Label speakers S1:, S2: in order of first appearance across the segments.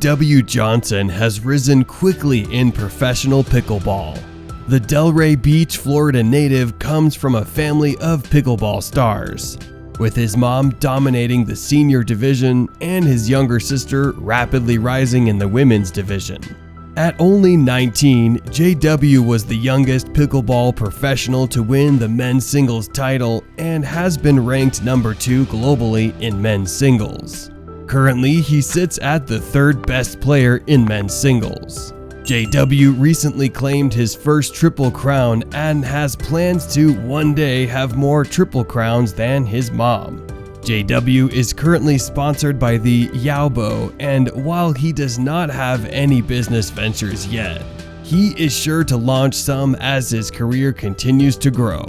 S1: J.W. Johnson has risen quickly in professional pickleball. The Delray Beach, Florida native comes from a family of pickleball stars, with his mom dominating the senior division and his younger sister rapidly rising in the women's division. At only 19, JW was the youngest pickleball professional to win the men's singles title and has been ranked number 2 globally in men's singles. Currently, he sits at the 3rd best player in men's singles. JW recently claimed his first Triple Crown and has plans to one day have more Triple Crowns than his mom. JW is currently sponsored by the Yaobo, and while he does not have any business ventures yet, he is sure to launch some as his career continues to grow.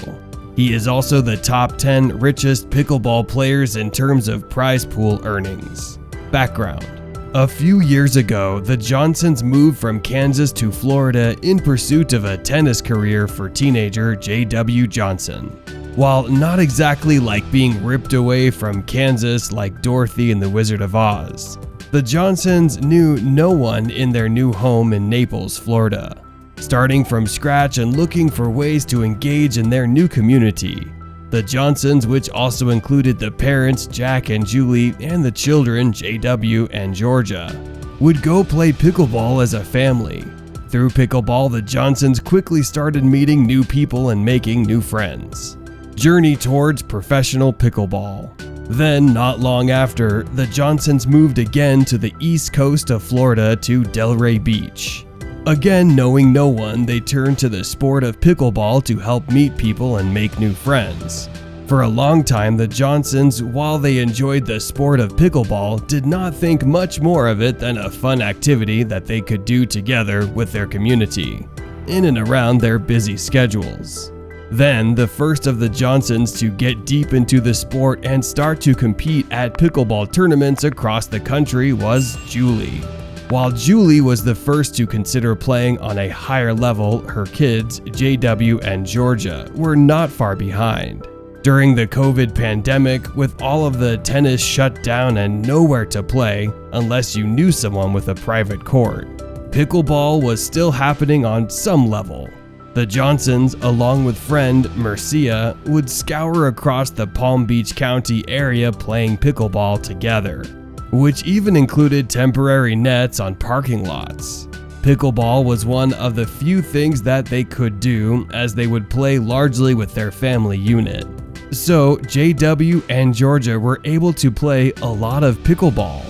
S1: He is also the top 10 richest pickleball players in terms of prize pool earnings. Background: a few years ago, the Johnsons moved from Kansas to Florida in pursuit of a tennis career for teenager J.W. Johnson. While not exactly like being ripped away from Kansas like Dorothy in The Wizard of Oz, the Johnsons knew no one in their new home in Naples, Florida. Starting from scratch and looking for ways to engage in their new community, the Johnsons, which also included the parents Jack and Julie and the children JW and Georgia, would go play pickleball as a family. Through pickleball, the Johnsons quickly started meeting new people and making new friends. Journey towards professional pickleball. Then, not long after, the Johnsons moved again to the east coast of Florida to Delray Beach. Again, knowing no one, they turned to the sport of pickleball to help meet people and make new friends. For a long time, the Johnsons, while they enjoyed the sport of pickleball, did not think much more of it than a fun activity that they could do together with their community, in and around their busy schedules. Then, the first of the Johnsons to get deep into the sport and start to compete at pickleball tournaments across the country was Julie. While Julie was the first to consider playing on a higher level, her kids, JW and Georgia, were not far behind. During the COVID pandemic, with all of the tennis shut down and nowhere to play, unless you knew someone with a private court, pickleball was still happening on some level. The Johnsons, along with friend Mercia, would scour across the Palm Beach County area playing pickleball together, which even included temporary nets on parking lots. Pickleball was one of the few things that they could do, as they would play largely with their family unit. So JW and Georgia were able to play a lot of pickleball.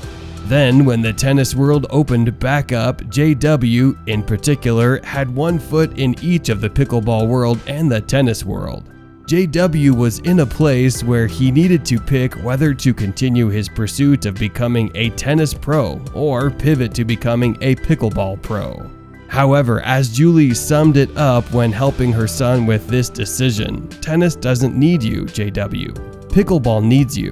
S1: Then, when the tennis world opened back up, JW, in particular, had one foot in each of the pickleball world and the tennis world. JW was in a place where he needed to pick whether to continue his pursuit of becoming a tennis pro or pivot to becoming a pickleball pro. However, as Julie summed it up when helping her son with this decision, tennis doesn't need you, JW. Pickleball needs you.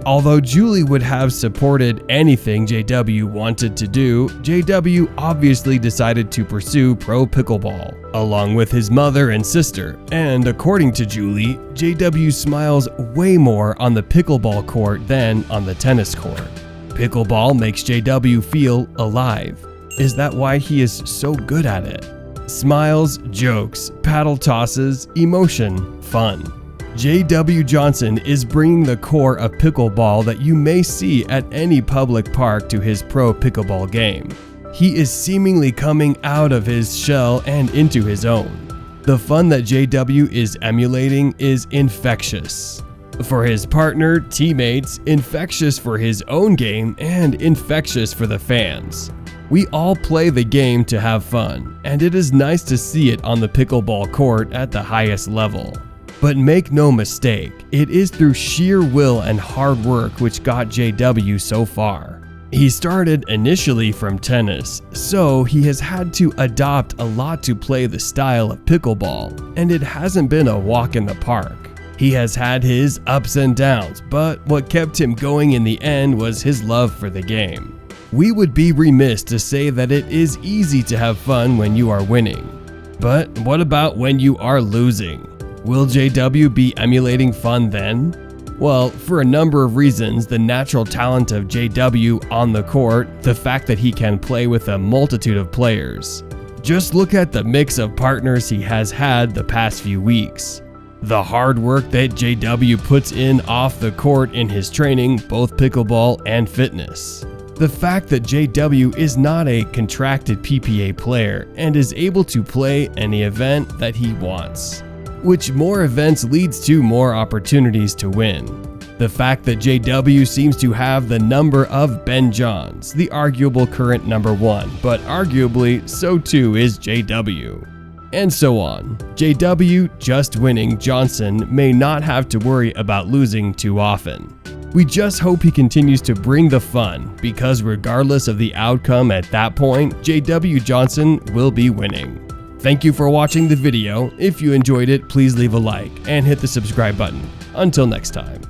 S1: Although Julie would have supported anything JW wanted to do, JW obviously decided to pursue pro pickleball, along with his mother and sister, and according to Julie, JW smiles way more on the pickleball court than on the tennis court. Pickleball makes JW feel alive. Is that why he is so good at it? Smiles, jokes, paddle tosses, emotion, fun. J.W. Johnson is bringing the core of pickleball that you may see at any public park to his pro pickleball game. He is seemingly coming out of his shell and into his own. The fun that J.W. is emulating is infectious. For his partner, teammates, infectious for his own game, and infectious for the fans. We all play the game to have fun, and it is nice to see it on the pickleball court at the highest level. But make no mistake, it is through sheer will and hard work which got JW so far. He started initially from tennis, so he has had to adopt a lot to play the style of pickleball, and it hasn't been a walk in the park. He has had his ups and downs, but what kept him going in the end was his love for the game. We would be remiss to say that it is easy to have fun when you are winning. But what about when you are losing? Will JW be emulating fun then? Well, for a number of reasons, the natural talent of JW on the court, the fact that he can play with a multitude of players. Just look at the mix of partners he has had the past few weeks. The hard work that JW puts in off the court in his training, both pickleball and fitness. The fact that JW is not a contracted PPA player and is able to play any event that he wants, which more events leads to more opportunities to win. The fact that JW seems to have the number of Ben Johns, the arguable current number 1, but arguably so too is JW. And so on. JW just winning Johnson may not have to worry about losing too often. We just hope he continues to bring the fun, because regardless of the outcome at that point, JW Johnson will be winning. Thank you for watching the video. If you enjoyed it, please leave a like and hit the subscribe button. Until next time.